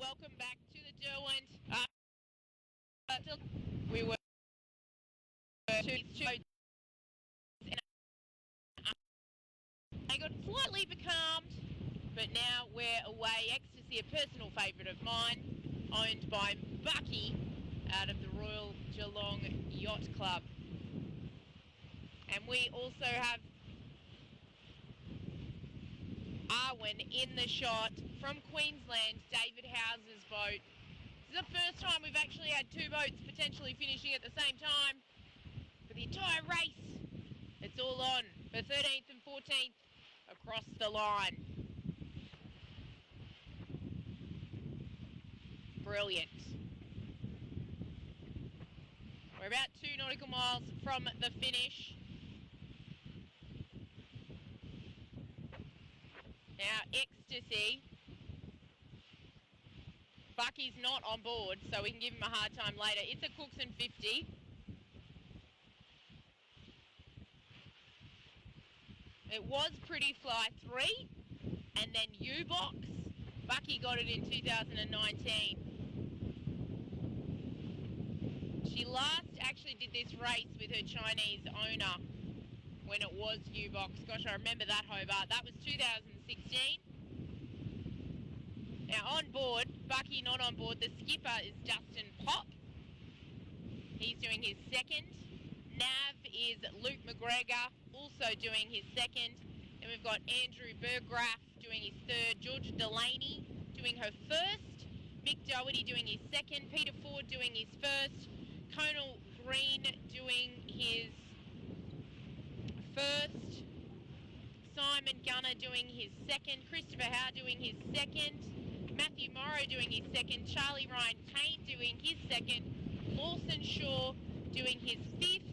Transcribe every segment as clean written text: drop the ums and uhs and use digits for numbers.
welcome back to the Derwent. We were two. They got slightly becalmed, but now we're away. Extasea, a personal favourite of mine, owned by Bucky out of the Royal Geelong Yacht Club. And we also have Awen in the shot from Queensland, David House's boat. This is the first time we've actually had two boats potentially finishing at the same time for the entire race. It's all on for 13th and 14th across the line. Brilliant. We're about 2 nautical miles from the finish. Now, Extasea. Bucky's not on board, so we can give him a hard time later. It's a Cookson 50. It was Pretty Fly 3, and then U-Box. Bucky got it in 2019. She last actually did this race with her Chinese owner when it was U-Box. Gosh, I remember that, Hobart. That was 2016. Now on board, Bucky not on board. The skipper is Dustin Pop. He's doing his second. Nav is Luke McGregor, also doing his second. Then we've got Andrew Berggraf doing his third. Georgia Delaney doing her first. Mick Doherty doing his second. Peter Ford doing his first. Conal Green doing his first. Simon Gunner doing his second. Christopher Howe doing his second. Matthew Morrow doing his second. Charlie Ryan Kane doing his second. Lawson Shaw doing his fifth.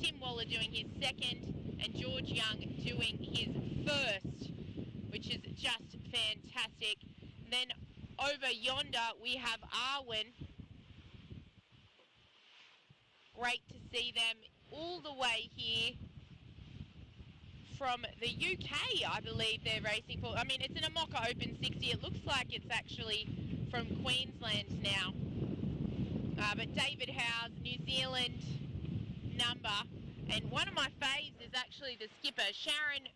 Tim Waller doing his second. And George Young doing his first, which is just fantastic. And then over yonder we have Awen. Great to see them all the way here from the UK, I believe they're racing for. I mean, it's an Amoka Open 60. It looks like it's actually from Queensland now. But David Howe, New Zealand number. And one of my faves is actually the skipper, Sharon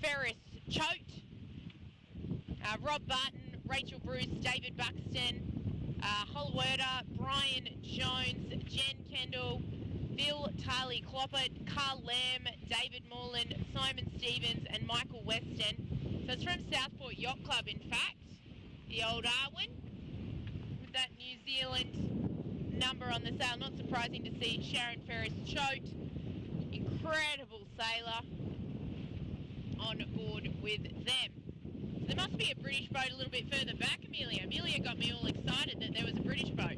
Ferris-Choate. Rob Barton, Rachel Bruce, David Buxton, Holwerda, Brian Jones, Jen Kendall, Phil Tarley Cloppert, Carl Lamb, David Morland, Simon Stevens and Michael Weston. So it's from Southport Yacht Club, in fact, the old Awen, with that New Zealand number on the sail. Not surprising to see Sharon Ferris-Choate, incredible sailor, on board with them. So there must be a British boat a little bit further back, Amelia. Amelia got me all excited that there was a British boat.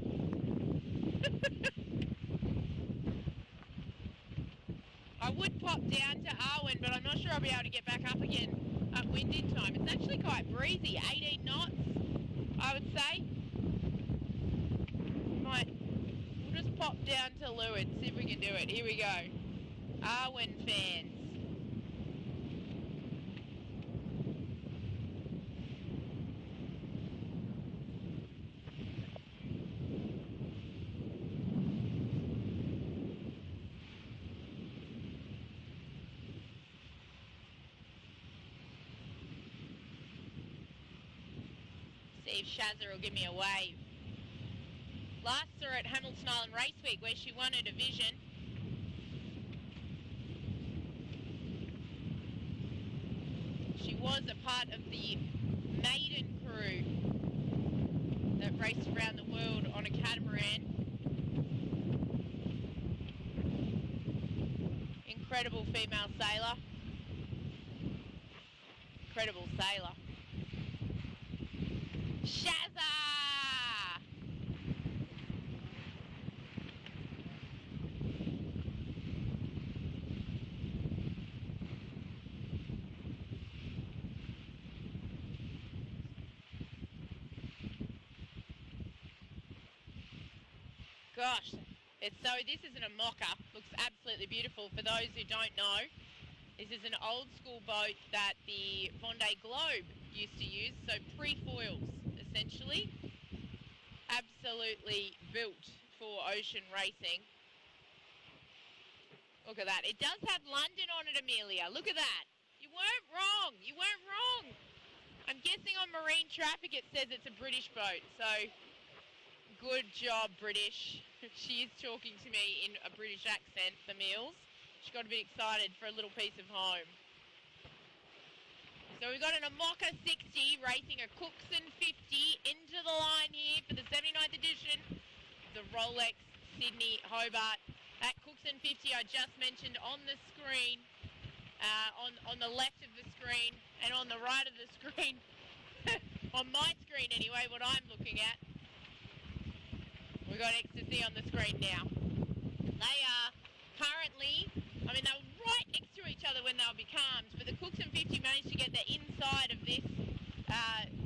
I would pop down to Awen, but I'm not sure I'll be able to get back up again at wind-in time. It's actually quite breezy, 18 knots, I would say. We'll just pop down to Leeward, see if we can do it. Here we go. Awen fans. See if Shazza will give me a wave. Last saw her at Hamilton Island Race Week where she won a division. She was a part of the maiden crew that raced around the world on a catamaran. Incredible female sailor. Incredible sailor. Shazza! Gosh, this is an Amoka. Looks absolutely beautiful. For those who don't know, this is an old school boat that the Vendée Globe used to use, so pre-foils. This essentially. Absolutely built for ocean racing. Look at that. It does have London on it, Amelia. Look at that. You weren't wrong. You weren't wrong. I'm guessing on marine traffic it says it's a British boat. So, good job, British. She is talking to me in a British accent, the Mills. She got a bit excited for a little piece of home. So we've got an Amoka 60 racing a Cookson 50 into the line here for the 79th edition. The Rolex Sydney Hobart. That Cookson 50 I just mentioned on the screen, on the left of the screen and on the right of the screen, on my screen anyway, what I'm looking at. We've got Extasea on the screen now. They are currently, I mean, they were right next to each other when they were becalmed, but the Cookson 50 managed to get the inside of this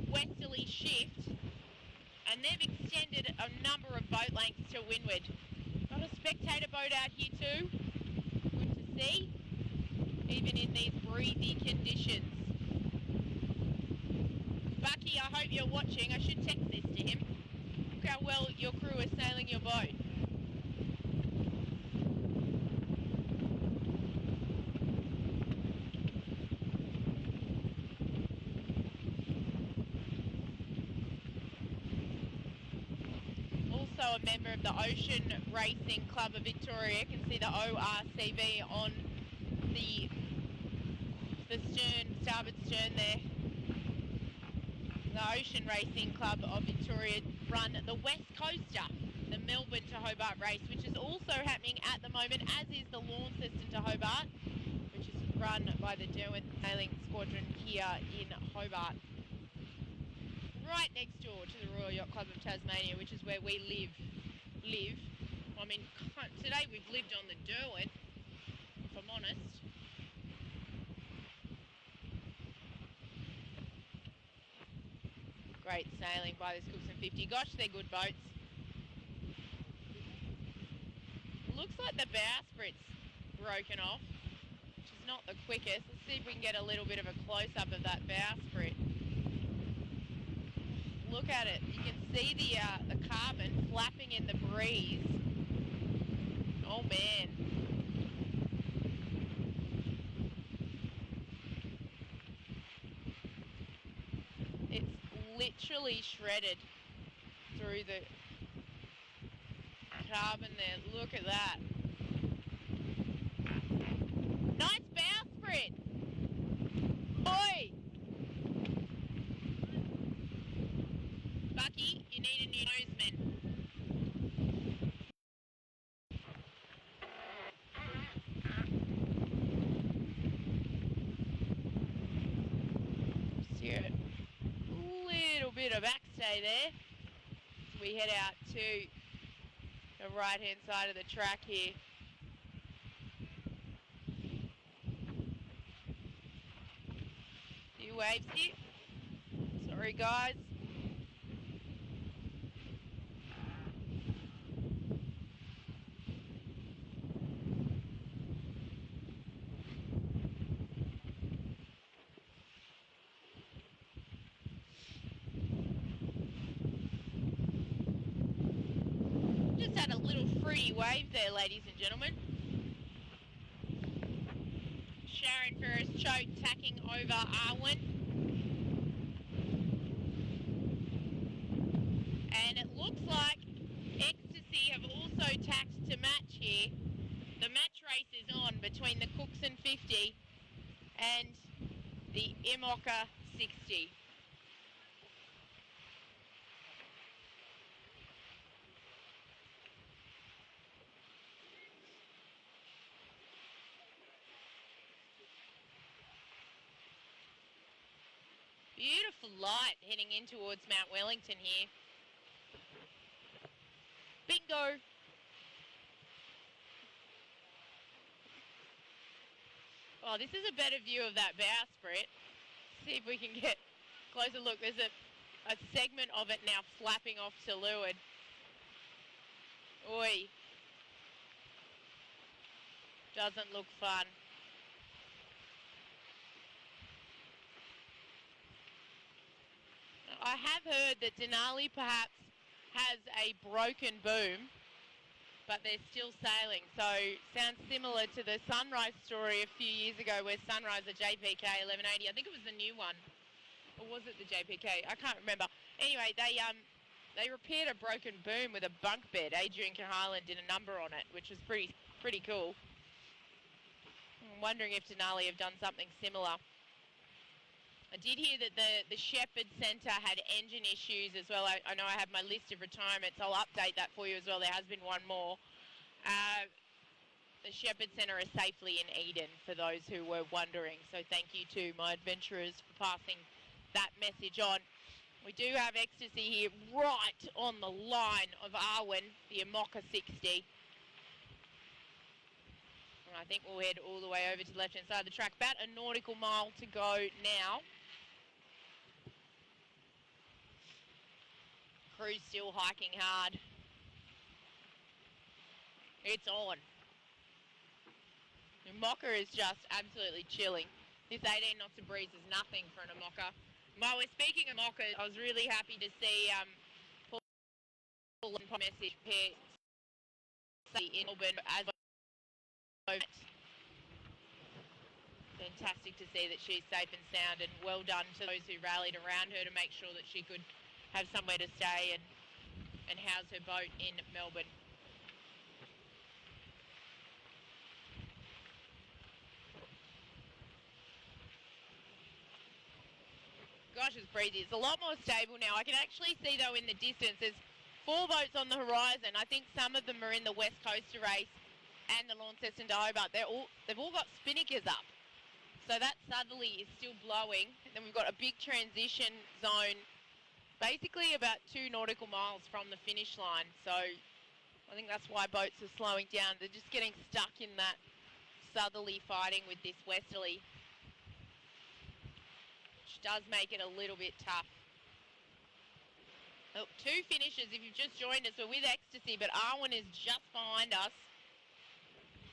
westerly shift, and they've extended a number of boat lengths to windward. Got a spectator boat out here too. Good to see, even in these breezy conditions. Bucky, I hope you're watching. I should text this to him. Look how well your crew is sailing your boat. Also a member of the Ocean Racing Club of Victoria. You can see the ORCV on the stern, starboard stern there. The Ocean Racing Club of Victoria run the West Coaster, the Melbourne to Hobart race, which is also happening at the moment, as is the Launceston to Hobart, which is run by the Derwent Sailing Squadron here in Hobart. Right next door to the Royal Yacht Club of Tasmania, which is where we live. I mean, today we've lived on the Derwent, if I'm honest. Great sailing by this Cookson 50. Gosh, they're good boats. Looks like the bowsprit's broken off, which is not the quickest. Let's see if we can get a little bit of a close-up of that bowsprit. Look at it. You can see the carbon flapping in the breeze. Oh, man. It's literally shredded through the carbon there. Look at that. Nice bowsprit. Oi! Bucky, you need a new noseman. Steer it. Little bit of backstay there. So we head out to the right hand side of the track here. Few waves here. Sorry guys. Just had a little fruity wave there, ladies and gentlemen. Sharon Ferris Choke tacking over Awen. And it looks like Extasea have also tacked to match here. The match race is on between the Cookson 50 and the Amoka 60. Beautiful light heading in towards Mount Wellington here. Bingo! Oh, this is a better view of that bowsprit. See if we can get a closer look. There's a segment of it now flapping off to leeward. Oi. Doesn't look fun. I have heard that Denali perhaps has a broken boom, but they're still sailing. So sounds similar to the Sunrise story a few years ago where Sunrise, the JPK 1180, I think it was the new one. Or was it the JPK? I can't remember. Anyway, they repaired a broken boom with a bunk bed. Adrian Cahalan did a number on it, which was pretty cool. I'm wondering if Denali have done something similar. I did hear that the Shepherd Centre had engine issues as well. I know I have my list of retirements. I'll update that for you as well. There has been one more. The Shepherd Centre is safely in Eden, for those who were wondering. So thank you to my adventurers for passing that message on. We do have Extasea here right on the line of Awen, the Amoka 60. And I think we'll head all the way over to the left-hand side of the track. About a nautical mile to go now. Crew's still hiking hard. It's on. The Amoka is just absolutely chilling. This 18 knots of breeze is nothing for an Amoka. While we're speaking of Amoka, I was really happy to see Paul message here in Melbourne as well. Fantastic to see that she's safe and sound, and well done to those who rallied around her to make sure that she could have somewhere to stay and house her boat in Melbourne. Gosh, it's breezy. It's a lot more stable now. I can actually see, though, in the distance, there's 4 boats on the horizon. I think some of them are in the West Coaster race and the Launceston to Hobart. They've all got spinnakers up. So that southerly is still blowing. And then we've got a big transition zone, basically about 2 nautical miles from the finish line. So I think that's why boats are slowing down. They're just getting stuck in that southerly fighting with this westerly, which does make it a little bit tough. Oh, 2 finishes if you've just joined us. We're with Extasea, but Awen is just behind us.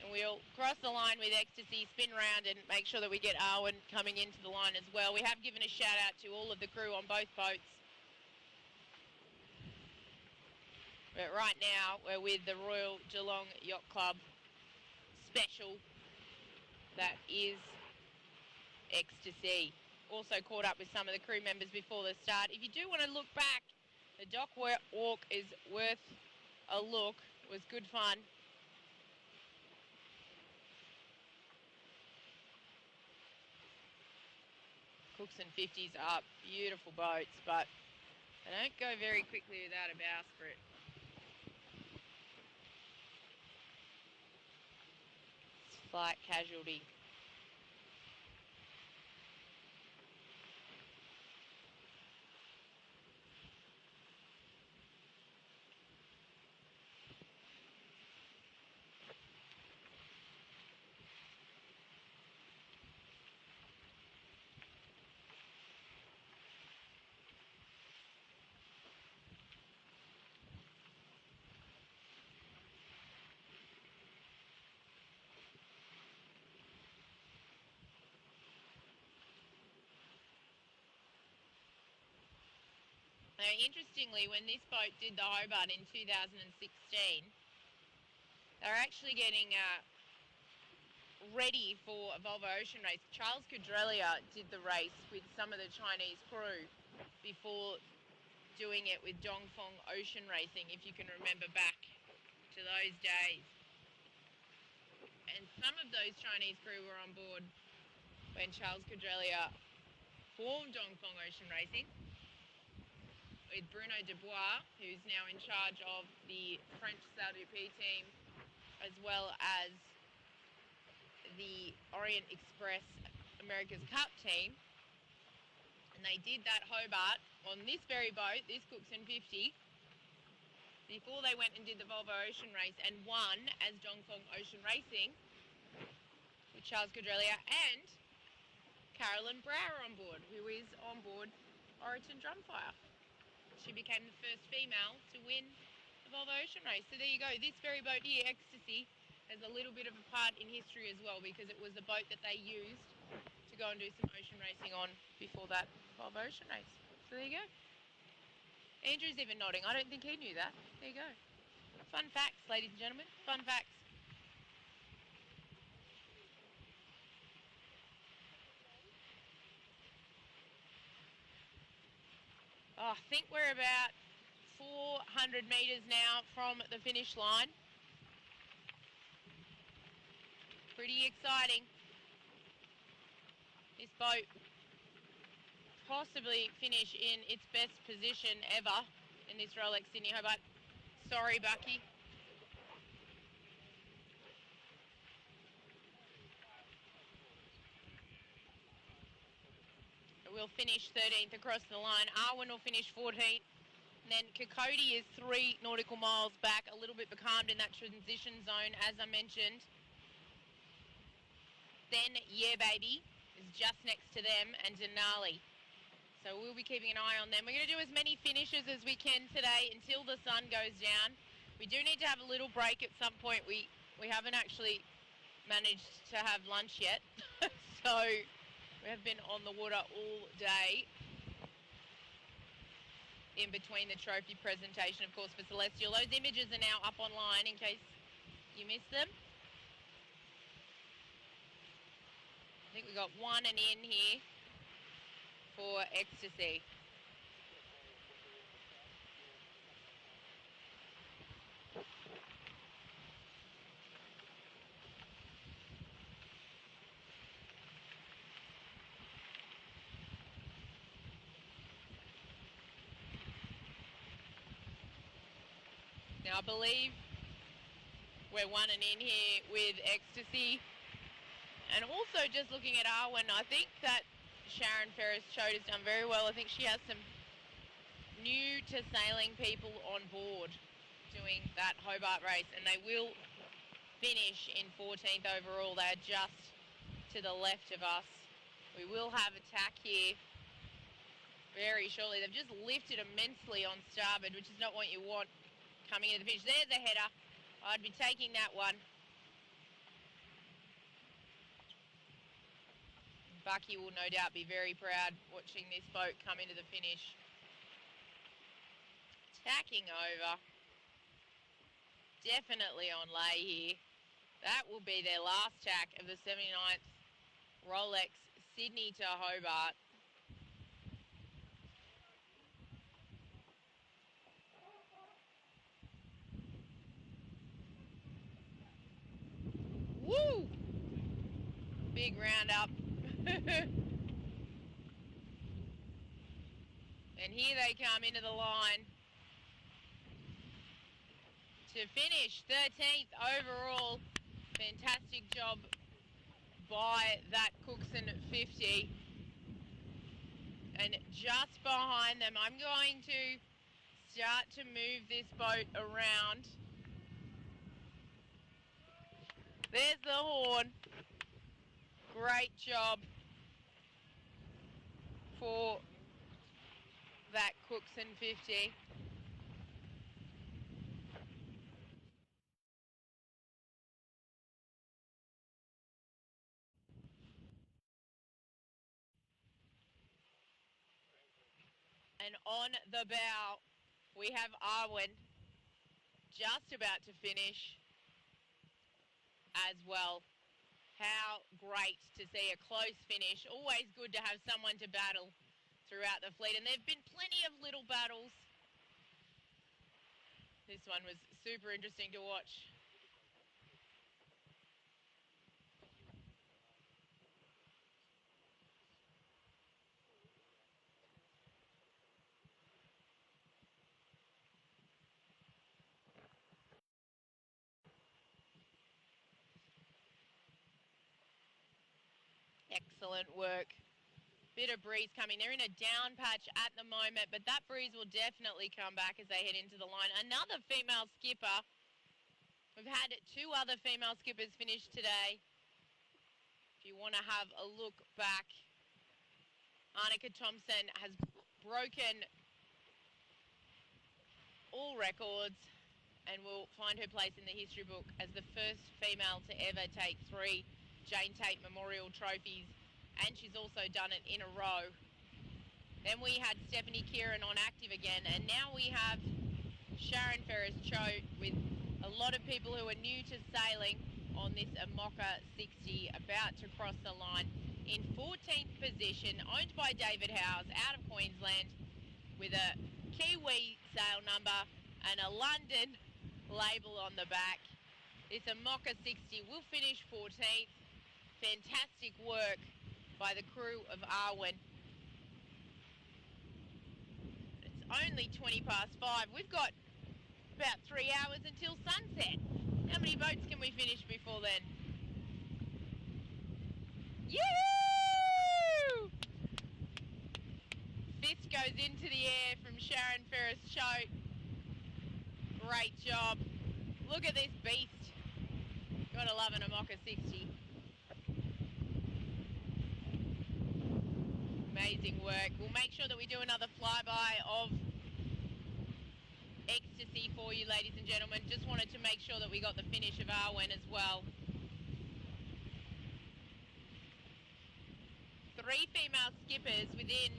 And we'll cross the line with Extasea, spin round and make sure that we get Awen coming into the line as well. We have given a shout out to all of the crew on both boats. But right now we're with the Royal Geelong Yacht Club special. That is Extasea. Also caught up with some of the crew members before the start. If you do want to look back, the dock walk is worth a look. It was good fun. Cooks and 50s are beautiful boats, but they don't go very quickly without a bowsprit. Slight casualty. Now, interestingly, when this boat did the Hobart in 2016, they were actually getting ready for a Volvo Ocean race. Charles Cadrelia did the race with some of the Chinese crew before doing it with Dongfeng Ocean Racing, if you can remember back to those days. And some of those Chinese crew were on board when Charles Cadrelia formed Dongfeng Ocean Racing, with Bruno Dubois, who's now in charge of the French SailGP team, as well as the Orient Express America's Cup team. And they did that Hobart on this very boat, this Cookson 50, before they went and did the Volvo Ocean race and won as Dongfeng Ocean Racing with Charles Cadrelia and Carolyn Brower on board, who is on board Oriton Drumfire. She became the first female to win the Volvo Ocean race. So there you go. This very boat here, Extasea, has a little bit of a part in history as well, because it was the boat that they used to go and do some ocean racing on before that Volvo Ocean race. So there you go. Andrew's even nodding. I don't think he knew that. There you go. Fun facts, ladies and gentlemen. Fun facts. Oh, I think we're about 400 metres now from the finish line. Pretty exciting. This boat possibly finish in its best position ever in this Rolex Sydney Hobart. Sorry, Bucky. We'll finish 13th across the line. Awen will finish 14th. And then Kokoda is 3 nautical miles back, a little bit becalmed in that transition zone, as I mentioned. Then Yeah Baby is just next to them, and Denali. So we'll be keeping an eye on them. We're going to do as many finishes as we can today until the sun goes down. We do need to have a little break at some point. We haven't actually managed to have lunch yet. So we have been on the water all day in between the trophy presentation, of course, for Celestial. Those images are now up online in case you missed them. I think we got one and in here for Extasea. Now I believe we're one and in here with Extasea. And also just looking at Awen, I think that Sharon Ferris-Choate has done very well. I think she has some new to sailing people on board doing that Hobart race, and they will finish in 14th overall. They're just to the left of us. We will have attack here very shortly. They've just lifted immensely on starboard, which is not what you want coming into the finish. There's a header. I'd be taking that one. Bucky will no doubt be very proud watching this boat come into the finish. Tacking over. Definitely on lay here. That will be their last tack of the 79th Rolex Sydney to Hobart. Woo! Big round up. And here they come into the line to finish 13th overall. Fantastic job by that Cookson 50. And just behind them, I'm going to start to move this boat around. There's the horn. Great job for that Cookson 50. And on the bow, we have Awen just about to finish as well. How great to see a close finish. Always good to have someone to battle throughout the fleet. And there have been plenty of little battles. This one was super interesting to watch. Excellent work. Bit of breeze coming. They're in a down patch at the moment, but that breeze will definitely come back as they head into the line. Another female skipper. We've had 2 other female skippers finish today. If you want to have a look back, Annika Thompson has broken all records and will find her place in the history book as the first female to ever take 3 Jane Tate Memorial trophies, and she's also done it in a row. Then we had Stephanie Kieran on active again, and now we have Sharon Ferris-Choate with a lot of people who are new to sailing on this Amoca 60 about to cross the line in 14th position, owned by David Howes out of Queensland with a Kiwi sail number and a London label on the back. This Amoca 60 will finish 14th. Fantastic work by the crew of Awen. It's only 5:20. We've got about 3 hours until sunset. How many boats can we finish before then? Yoo! Fist goes into the air from Sharon Ferris-Choate. Great job. Look at this beast. Gotta love an Amoca 60. Amazing work. We'll make sure that we do another flyby of Extasea for you, ladies and gentlemen. Just wanted to make sure that we got the finish of Awen as well. 3 female skippers within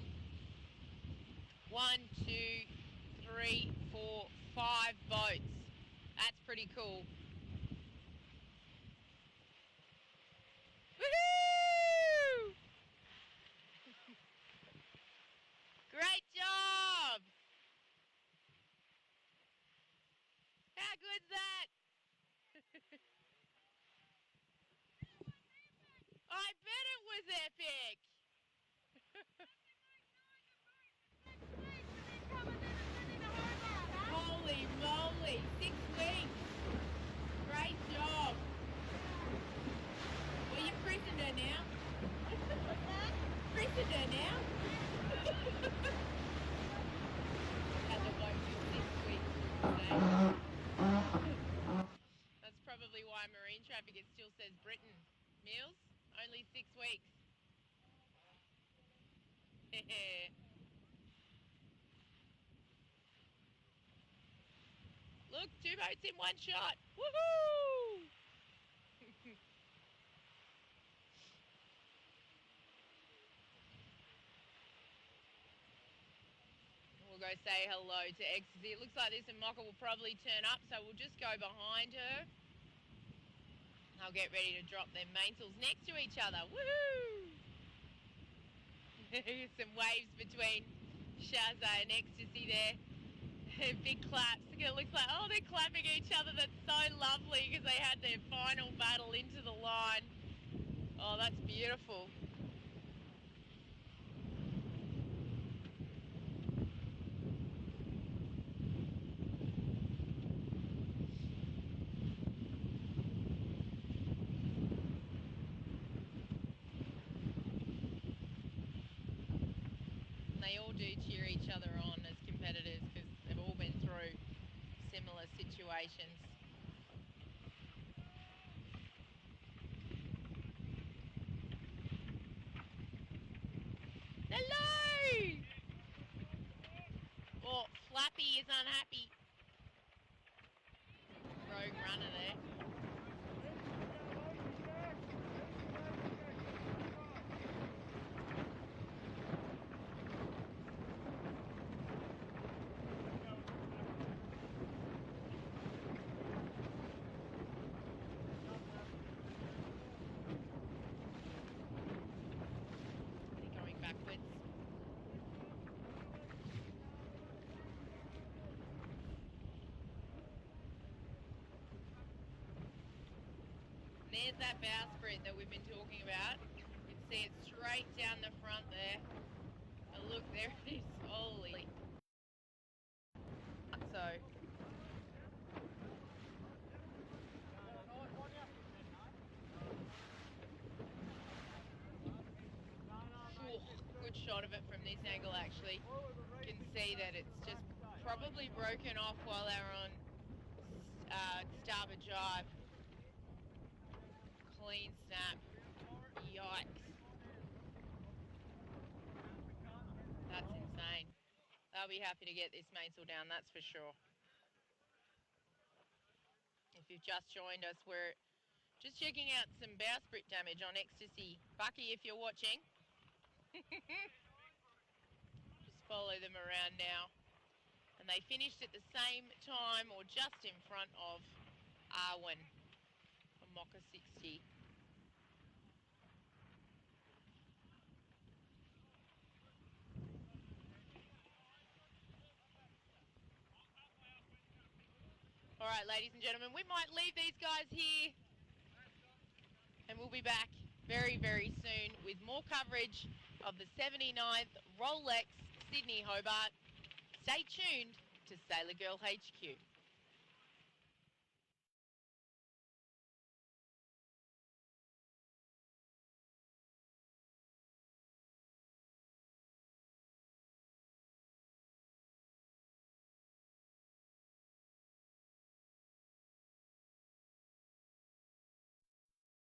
1, 2, 3, 4, 5 boats. That's pretty cool. Woohoo! Great job! How good's that? I bet it was epic! Holy moly, 6 weeks! Great job! Well, you've christened her now. Christened her now. Had the bloke for 6 weeks today. That's probably why marine traffic it still says Britain. Meals? Only 6 weeks. Look, 2 boats in 1 shot. Woohoo! We'll go say hello to Extasea. It looks like this Amoca will probably turn up, so we'll just go behind her. I'll get ready to drop them mainsails next to each other. Woohoo! Some waves between Shazza and Extasea there. Big claps. It looks like, oh, they're clapping each other. That's so lovely because they had their final battle into the line. Oh, that's beautiful. They all do cheer each other on as competitors because they've all been through similar situations. Hello! Oh, Flappy is unhappy. Rogue runner there. Backwards. There's that bowsprit that we've been talking about. You can see it straight down the front there. And look, there it is. Holy. So. Ooh, good shot of it from this angle actually. You can see that it's just probably broken off while they were on starboard jibe. Clean snap. Yikes. That's insane. They'll be happy to get this mainsail down, that's for sure. If you've just joined us, we're just checking out some bowsprit damage on Extasea. Bucky, if you're watching. follow them around now. And they finished at the same time or just in front of Awen on Mocha 60. All right, ladies and gentlemen, we might leave these guys here and we'll be back very, very soon with more coverage of the 79th Rolex Sydney Hobart. Stay tuned to Sailor Girl HQ.